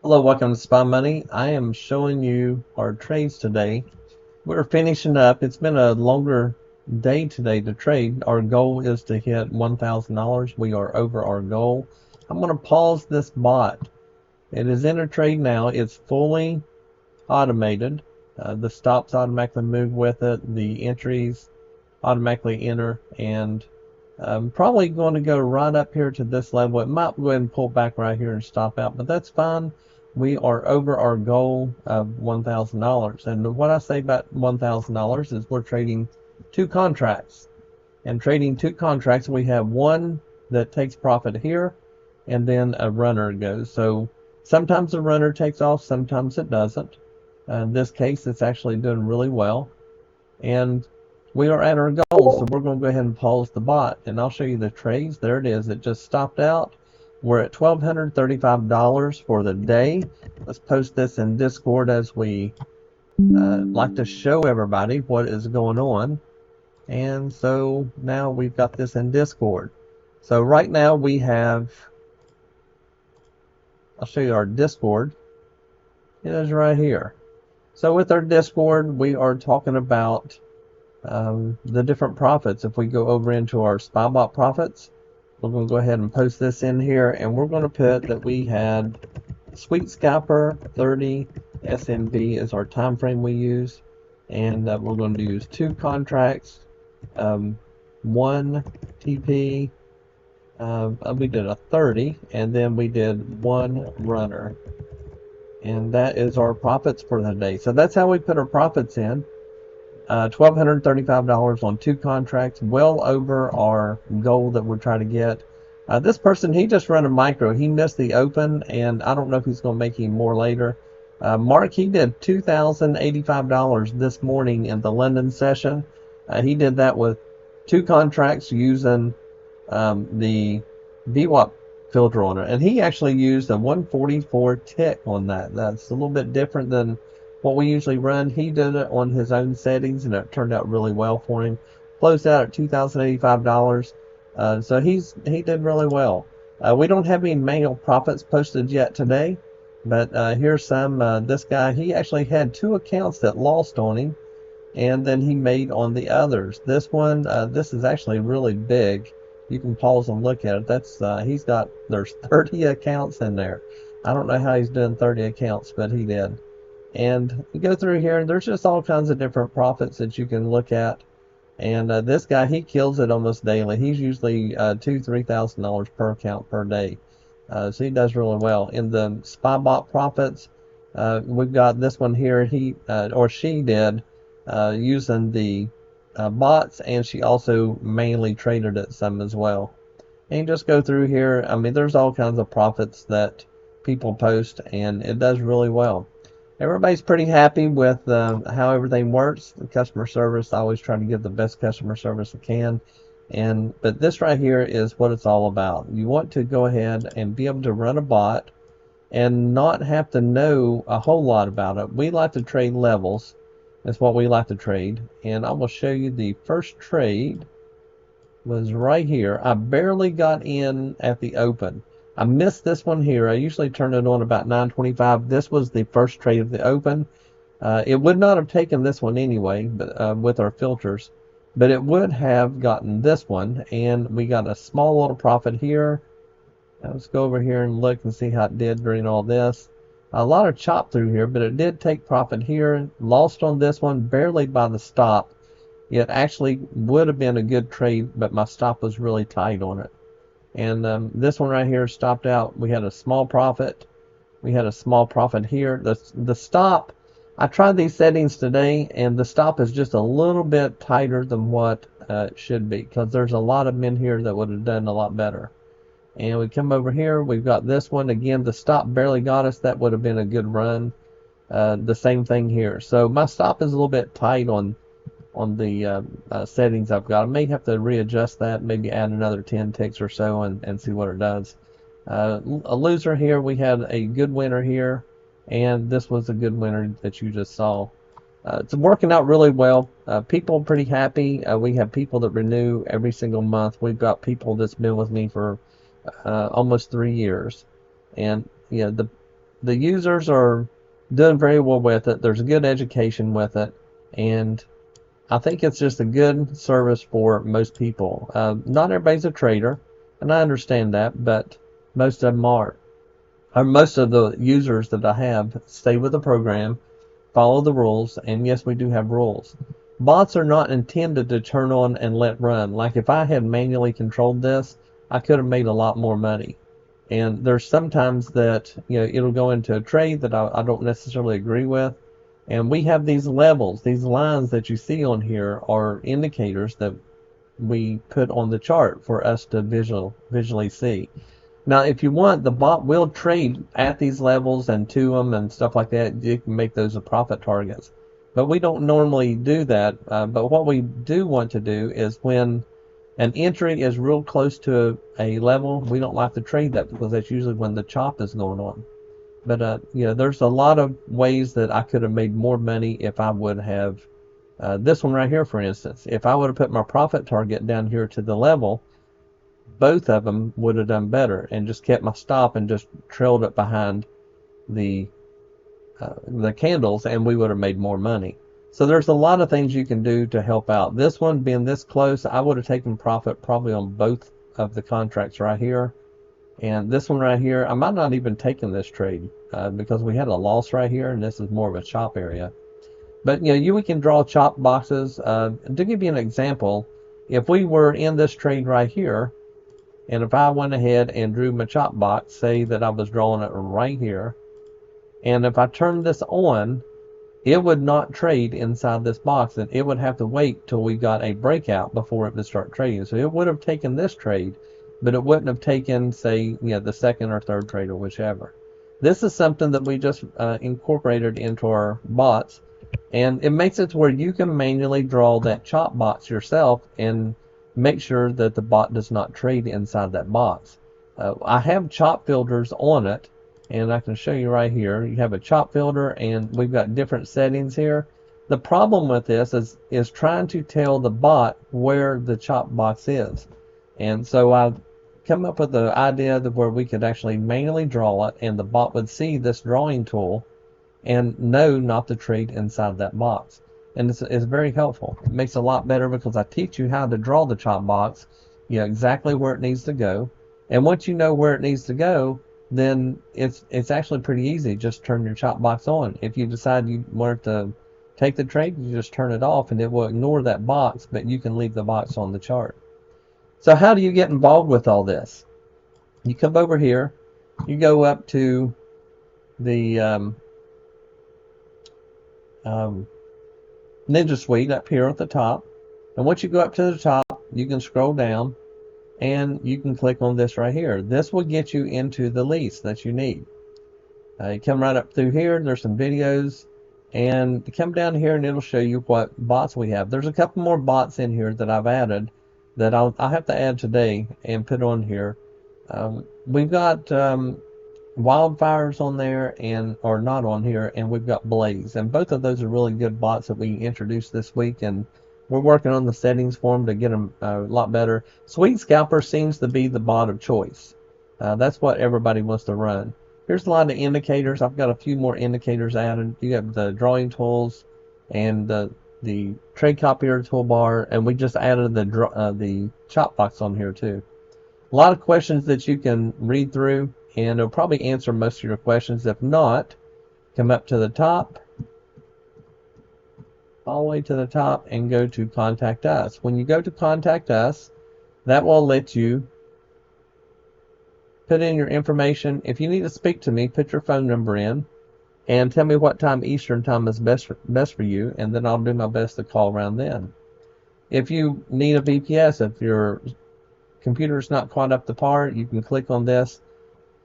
Hello, welcome to Spy Money. I am showing you our trades today. We're finishing up. It's been a longer day today to trade. Our goal is to hit $1,000. We are over our goal. I'm going to pause this bot. It is in a trade now. It's fully automated. The stops automatically move with it. The entries automatically enter, and I'm probably going to go right up here to this level. It might go ahead and pull back right here and stop out, but that's fine. We are over our goal of $1,000. And what I say about $1,000 is we're trading two contracts. And trading two contracts, we have one that takes profit here, and then a runner goes. So sometimes the runner takes off, sometimes it doesn't. In this case, it's actually doing really well. And we are at our goal, so we're going to go ahead and pause the bot, and I'll show you the trades. There it is. It just stopped out. We're at $1,235 for the day. Let's post this in Discord as we like to show everybody what is going on. And so now we've got this in Discord. So right now we have, I'll show you our Discord. It is right here. So with our Discord, we are talking about the different profits. If we go over into our SpyBot profits, we're going to go ahead and post this in here, and we're going to put that we had Sweet Scalper 30 SMB is our time frame we use, and we're going to use two contracts, one TP, we did a 30, and then we did one runner, and that is our profits for the day. So that's how we put our profits in. $1,235 on two contracts, well over our goal that we're trying to get. This person, he just ran a micro. He missed the open, and I don't know if he's going to make any more later. Mark, he did $2,085 this morning in the London session. He did that with two contracts using the VWAP filter on it, and he actually used a 144 tick on that. That's a little bit different than what we usually run. He did it on his own settings, and it turned out really well for him. Closed out at $2,085. So he did really well. We don't have any manual profits posted yet today, but here's some. This guy, he actually had two accounts that lost on him, and then he made on the others. This one, this is actually really big. You can pause and look at it. That's there's 30 accounts in there. I don't know how he's doing 30 accounts, but he did. And you go through here, and there's just all kinds of different profits that you can look at. And this guy, he kills it almost daily. He's usually $2,000–3,000 per account per day. So he does really well. In the SpyBot profits, we've got this one here. He or she did using the bots, and she also mainly traded it some as well. And you just go through here. I mean, there's all kinds of profits that people post, and it does really well. Everybody's pretty happy with how everything works. The customer service, I always try to give the best customer service I can. But this right here is what it's all about. You want to go ahead and be able to run a bot and not have to know a whole lot about it. We like to trade levels. That's what we like to trade. And I will show you the first trade was right here. I barely got in at the open. I missed this one here. I usually turn it on about 9:25. This was the first trade of the open. It would not have taken this one anyway, but with our filters, but it would have gotten this one, and we got a small little profit here. Now let's go over here and look and see how it did during all this. A lot of chop through here, but it did take profit here. Lost on this one, barely by the stop. It actually would have been a good trade, but my stop was really tight on it. And this one right here stopped out. We had a small profit. We had a small profit here. The stop, I tried these settings today, and the stop is just a little bit tighter than what it should be, because there's a lot of men here that would have done a lot better. And we come over here. We've got this one. Again, the stop barely got us. That would have been a good run. The same thing here. So my stop is a little bit tight on the settings I've got. I may have to readjust that, maybe add another 10 ticks or so and see what it does. A loser here, we had a good winner here, and this was a good winner that you just saw. It's working out really well. People are pretty happy. We have people that renew every single month. We've got people that's been with me for almost 3 years. And yeah, the users are doing very well with it. There's a good education with it, and I think it's just a good service for most people. Not everybody's a trader, and I understand that, but most of them are. Or most of the users that I have stay with the program, follow the rules, and yes, we do have rules. Bots are not intended to turn on and let run. Like if I had manually controlled this, I could have made a lot more money. And there's sometimes that it'll go into a trade that I don't necessarily agree with. And we have these levels, these lines that you see on here are indicators that we put on the chart for us to visually see. Now, if you want, the bot will trade at these levels and to them and stuff like that. You can make those profit targets. But we don't normally do that. But what we do want to do is when an entry is real close to a level, we don't like to trade that because that's usually when the chop is going on. But there's a lot of ways that I could have made more money if I would have this one right here, for instance. If I would have put my profit target down here to the level, both of them would have done better and just kept my stop and just trailed it behind the candles, and we would have made more money. So there's a lot of things you can do to help out. This one being this close, I would have taken profit probably on both of the contracts right here. And this one right here, I might not even taken this trade because we had a loss right here, and this is more of a chop area. But we can draw chop boxes. To give you an example, if we were in this trade right here, and if I went ahead and drew my chop box, say that I was drawing it right here, and if I turned this on, it would not trade inside this box, and it would have to wait till we got a breakout before it would start trading. So it would have taken this trade, but it wouldn't have taken, say, the second or third trade or whichever. This is something that we just incorporated into our bots, and it makes it to where you can manually draw that chop box yourself and make sure that the bot does not trade inside that box. I have chop filters on it, and I can show you right here. You have a chop filter, and we've got different settings here. The problem with this is trying to tell the bot where the chop box is. And so I've come up with the idea that where we could actually manually draw it, and the bot would see this drawing tool and know not to trade inside that box. And it's very helpful. It makes it a lot better because I teach you how to draw the chop box, exactly where it needs to go. And once you know where it needs to go, then it's actually pretty easy. Just turn your chop box on. If you decide you want to take the trade, you just turn it off and it will ignore that box, but you can leave the box on the chart. So how do you get involved with all this? You come over here, you go up to the Ninja Suite up here at the top, and once you go up to the top, you can scroll down and you can click on this right here. This will get you into the lease that you need. You come right up through here, there's some videos, and come down here and it'll show you what bots we have. There's a couple more bots in here that I've added that I'll have to add today and put on here. We've got wildfires on there, or not on here, and we've got blaze, and both of those are really good bots that we introduced this week, and we're working on the settings for them to get them a lot better. Sweet Scalper seems to be the bot of choice. That's what everybody wants to run. Here's a lot of indicators. I've got a few more indicators added. You have the drawing tools and the trade copier toolbar, and we just added the chop box on here too. A lot of questions that you can read through, and it'll probably answer most of your questions. If not, come up to the top, all the way to the top, and go to Contact Us. When you go to Contact Us, that will let you put in your information. If you need to speak to me, put your phone number in and tell me what time Eastern time is best for you, and then I'll do my best to call around then. If you need a VPS, if your computer's not quite up to par, you can click on this.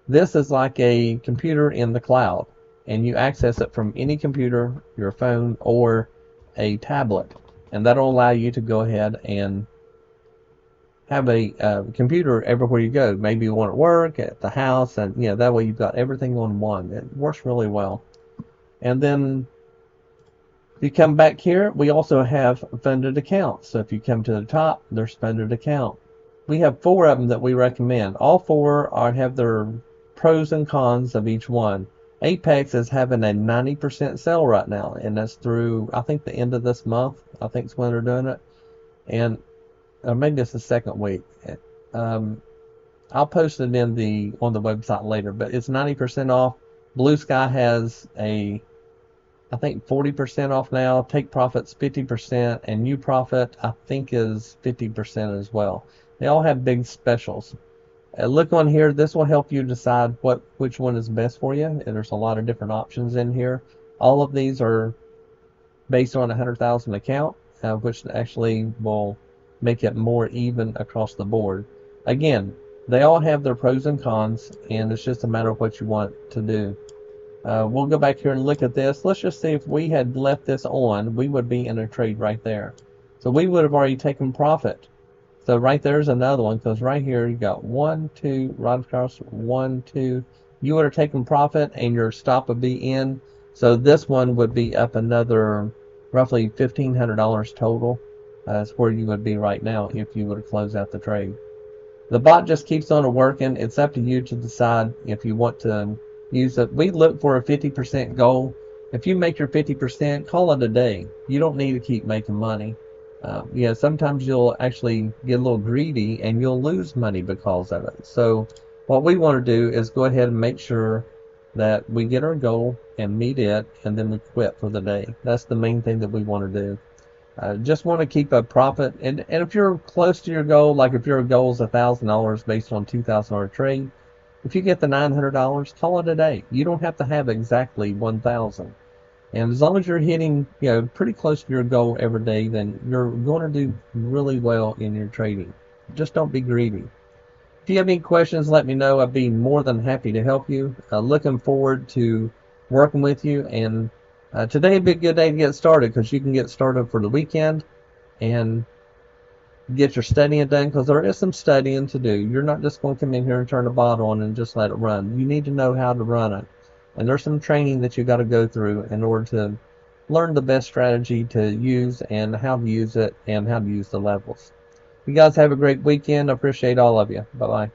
This is like a computer in the cloud, and you access it from any computer, your phone, or a tablet, and that'll allow you to go ahead and have a computer everywhere you go. Maybe you want to work at the house, and that way you've got everything on one. It works really well. And then if you come back here, we also have funded accounts. So if you come to the top, there's funded account. We have 4 of them that we recommend. All 4 have their pros and cons of each one. Apex is having a 90% sale right now, and that's through, I think, the end of this month. I think is when they're doing it, and or maybe it's the second week. Um, I'll post it in on the website later, but it's 90% off. BluSky has I think 40% off now. Take Profit's 50%, and New Profit I think is 50% as well. They all have big specials. Look on here. This will help you decide which one is best for you. And there's a lot of different options in here. All of these are based on a 100,000 account, which actually will make it more even across the board. Again, they all have their pros and cons, and it's just a matter of what you want to do. We'll go back here and look at this. Let's just see if we had left this on, we would be in a trade right there. So we would have already taken profit. So right there's another one, because right here you got 1, 2, right across 1, 2. You would have taken profit, and your stop would be in. So this one would be up another roughly $1,500 total. That's where you would be right now if you would have closed out the trade. The bot just keeps on working. It's up to you to decide if you want to use it. We look for a 50% goal. If you make your 50%, call it a day. You don't need to keep making money. Yeah, sometimes you'll actually get a little greedy and you'll lose money because of it. So what we want to do is go ahead and make sure that we get our goal and meet it, and then we quit for the day. That's the main thing that we want to do. Just want to keep a profit, and if you're close to your goal, like if your goal is $1,000 based on $2,000 trade, if you get the $900, call it a day. You don't have to have exactly 1,000. And as long as you're hitting, pretty close to your goal every day, then you're going to do really well in your trading. Just don't be greedy. If you have any questions, let me know. I'd be more than happy to help you. Looking forward to working with you. And today would be a good day to get started, because you can get started for the weekend and get your studying done, because there is some studying to do. You're not just going to come in here and turn the bot on and just let it run. You need to know how to run it. And there's some training that you got to go through in order to learn the best strategy to use and how to use it and how to use the levels. You guys have a great weekend. I appreciate all of you. Bye-bye.